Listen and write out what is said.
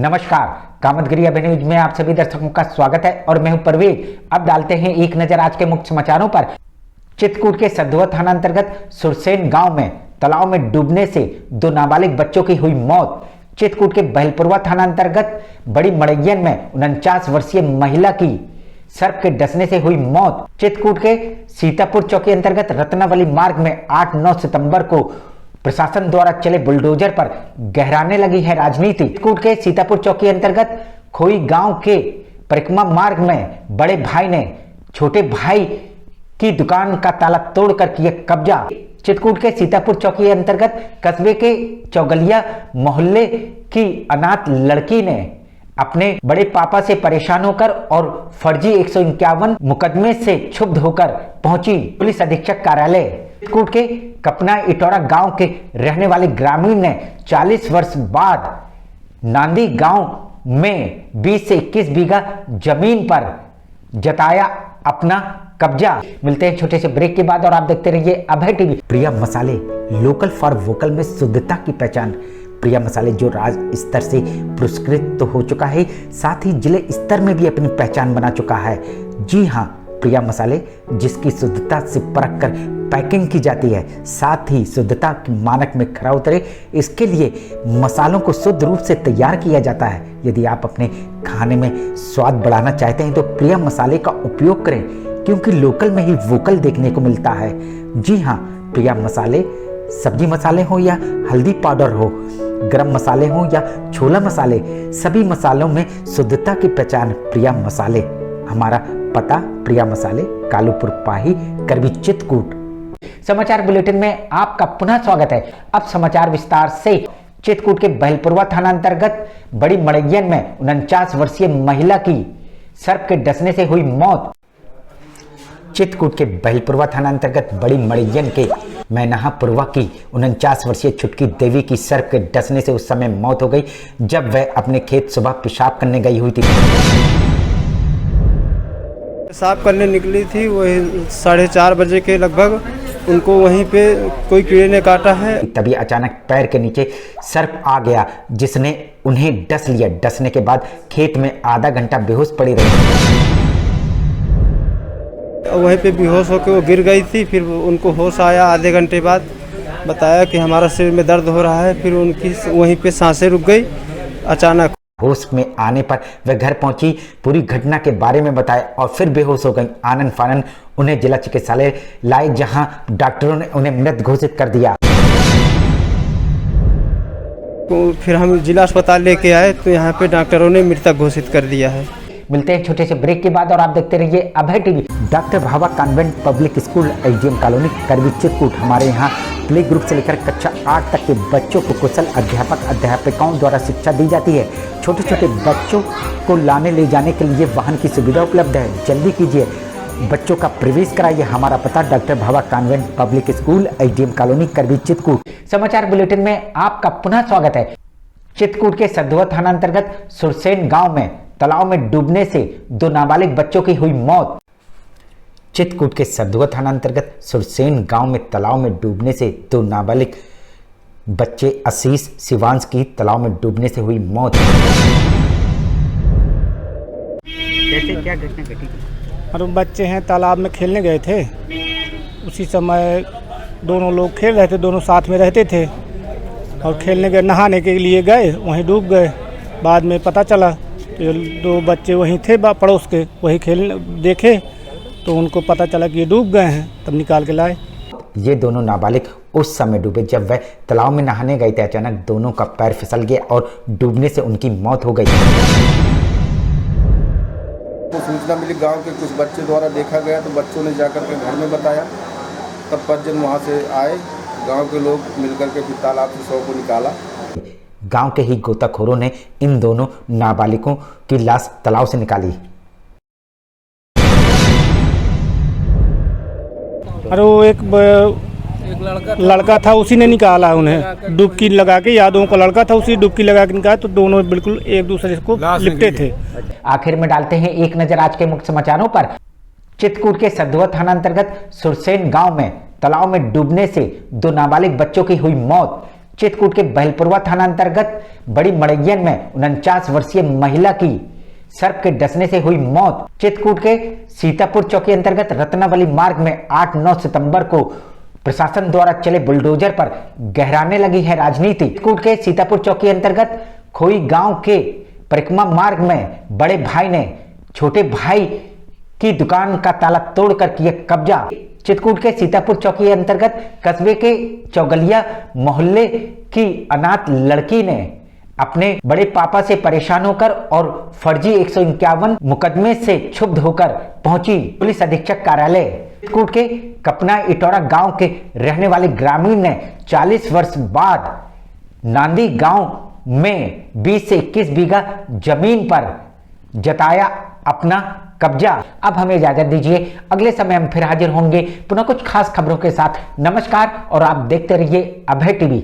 नमस्कार, कामतगिरी अभिन्यूज में आप सभी दर्शकों का स्वागत है और मैं हूं परवेज। अब डालते हैं एक नजर आज के मुख्य समाचारों पर। चित्रकूट के सधुआ थाना अंतर्गत सुरसेन गांव में तालाब में डूबने से दो नाबालिग बच्चों की हुई मौत। चित्रकूट के बहलपुरवा थाना अंतर्गत बड़ी मड़ैयन में 49 वर्षीय महिला की सर्प के डसने से हुई मौत। चित्रकूट के सीतापुर चौकी अंतर्गत रत्नावली मार्ग में 8-9 सितंबर को प्रशासन द्वारा चले बुलडोजर पर गहराने लगी है राजनीति। चित्रकूट के सीतापुर चौकी अंतर्गत खोई गांव के परिक्रमा मार्ग में बड़े भाई ने छोटे भाई की दुकान का ताला तोड़कर किया कब्जा। चित्रकूट के सीतापुर चौकी अंतर्गत कस्बे के चौगलिया मोहल्ले की अनाथ लड़की ने अपने बड़े पापा से परेशान होकर और फर्जी 151 मुकदमे से क्षुब्ध होकर पहुंची पुलिस अधीक्षक कार्यालय। चित्रकूट के कपना इटौरा गांव के रहने वाले ग्रामीण ने 40 वर्ष बाद नांदी गांव में 20 से 21 बीघा जमीन पर जताया अपना कब्जा। मिलते हैं छोटे से ब्रेक के बाद और आप देखते रहिए अभय टीवी। प्रिया मसाले, लोकल फॉर वोकल में शुद्धता की पहचान। प्रिया मसाले जो राज्य स्तर से पुरस्कृत तो हो चुका है, साथ ही जिले स्तर में भी अपनी पहचान बना चुका है। जी हाँ, प्रिया मसाले जिसकी शुद्धता से परख कर पैकिंग की जाती है, साथ ही शुद्धता के मानक में खरा उतरे, इसके लिए मसालों को शुद्ध रूप से तैयार किया जाता है। यदि आप अपने खाने में स्वाद बढ़ाना चाहते हैं तो प्रिया मसाले का उपयोग करें, क्योंकि लोकल में ही वोकल देखने को मिलता है। जी हाँ, प्रिया मसाले सब्जी मसाले हो या हल्दी पाउडर हो, गरम मसाले हो या छोला मसाले, सभी मसालों में शुद्धता की पहचान प्रिया मसाले। हमारा पता प्रिया मसाले, कालूपुर पाही, करबी, चित्रकूट। समाचार बुलेटिन में आपका पुनः स्वागत है। अब समाचार विस्तार से। चित्रकूट के बहलपुरवा थाना अंतर्गत बड़ी मड़ैयन में 49 वर्षीय महिला की सर्प के डसने से हुई मौत। चित्रकूट के बहलपुरवा थाना अंतर्गत बड़ी मड़ैयन के मैनाहापुरवा की 49 वर्षीय छुटकी देवी की सर्प के डसने से उस समय मौत हो गई जब वह अपने खेत सुबह पेशाब करने गई हुई थी। पेशाब करने निकली थी, वही 4:30 बजे के लगभग उनको वहीं पे कोई कीड़े ने काटा है। तभी अचानक पैर के नीचे सर्प आ गया जिसने उन्हें डस लिया। डसने के बाद खेत में आधा घंटा बेहोश पड़ी रही। वहीं पे बेहोश होकर वो गिर गई थी। फिर उनको होश आया आधे घंटे बाद, बताया कि हमारा सिर में दर्द हो रहा है। फिर उनकी वहीं पे सांसें रुक गई। अचानक होश में आने पर वह घर पहुंची, पूरी घटना के बारे में बताया और फिर बेहोश हो गई। आनन फानन उन्हें जिला चिकित्सालय लाए, जहां डॉक्टरों ने उन्हें मृत घोषित कर दिया। तो फिर हम जिला अस्पताल लेके आए तो यहाँ पे डॉक्टरों ने मृतक घोषित कर दिया है। मिलते हैं छोटे से ब्रेक के बाद और आप देखते रहिए Abhay TV. Doctor Bhava convent public school, SDM colony, Karvi, Chitrakoot. हमारे यहाँ प्ले ग्रुप से लेकर कक्षा 8 तक के बच्चों को कुशल अध्यापकों द्वारा शिक्षा दी जाती है। छोटे छोटे बच्चों को लाने ले जाने के लिए वाहन की सुविधा उपलब्ध है। जल्दी कीजिए, बच्चों का प्रवेश कराइए। हमारा पता doctor Bhava convent public school, SDM colony, Karvi, Chitrakoot. समाचार बुलेटिन में आपका पुनः स्वागत है। चित्रकूट के सधुआ थाना अंतर्गत सुरसेन गांव में तालाब में डूबने से दो नाबालिग बच्चों की हुई मौत। चित्रकूट के सधुआ थाना अंतर्गत सुरसेन गांव में तालाब में डूबने से दो नाबालिग बच्चे आशीष, शिवांश की तालाब में डूबने से हुई मौत। कैसे क्या घटना घटी? और बच्चे हैं, तालाब में खेलने गए थे। उसी समय दोनों लोग खेल रहे थे, दोनों साथ में रहते थे और खेलने गए, नहाने के लिए गए, वहीं डूब गए। बाद में पता चला तो दो बच्चे वहीं थे पड़ोस के, वहीं खेल देखे तो उनको पता चला कि ये डूब गए हैं, तब निकाल के लाए। ये दोनों नाबालिग उस समय डूबे जब वह तालाब में नहाने गए थे। अचानक दोनों का पैर फिसल गया और डूबने से उनकी मौत हो गई। तो सूचना मिली गांव के कुछ बच्चे द्वारा देखा गया, तो बच्चों ने जाकर के घर में बताया। तब 5 जन वहां से आए, गांव के लोग मिलकर के फिर तालाब से शव को निकाला। गांव के ही गोताखोरों ने इन दोनों नाबालिगों की लाश तालाब से निकाली। अरे वो एक लड़का था, उसी ने निकाला उन्हें डुबकी लगा के। यादों का लड़का था, उसी डुबकी लगा के निकाला, तो दोनों बिल्कुल एक दूसरे को लिपटे थे। आखिर में डालते हैं एक नजर आज के मुख्य समाचारों पर। चित्रकूट के सधुआ थाना अंतर्गत सुरसेन गांव में तालाब में डूबने से दो नाबालिग बच्चों की हुई मौत। चित्रकूट के बहलपुरवा थाना अंतर्गत बड़ी मड़ैयन में 49 वर्षीय महिला की सर्प के डसने से हुई मौत। चित्रकूट के सीतापुर चौकी अंतर्गत रत्नावली मार्ग में 8-9 सितंबर को प्रशासन द्वारा चले बुलडोजर पर गहराने लगी है राजनीति। चित्रकूट के सीतापुर चौकी अंतर्गत खोई गांव के परिक्रमा मार्ग में बड़े भाई ने छोटे भाई की दुकान का ताला तोड़कर किया कब्जा। चित्रकूट के सीतापुर चौकी अंतर्गत कस्बे के चौगलिया मोहल्ले की अनाथ लड़की ने अपने बड़े पापा से परेशान होकर और फर्जी 151 मुकदमे से क्षुब्ध होकर पहुंची पुलिस अधीक्षक कार्यालय। चित्रकूट के कपना इटौरा गांव के रहने वाले ग्रामीण ने 40 वर्ष बाद नांदी गांव में 20 से 21 बीघा जमीन पर जताया अपना कब्जा। अब हमें इजाजत दीजिए, अगले समय हम फिर हाजिर होंगे पुनः कुछ खास खबरों के साथ। नमस्कार और आप देखते रहिए अभय टीवी।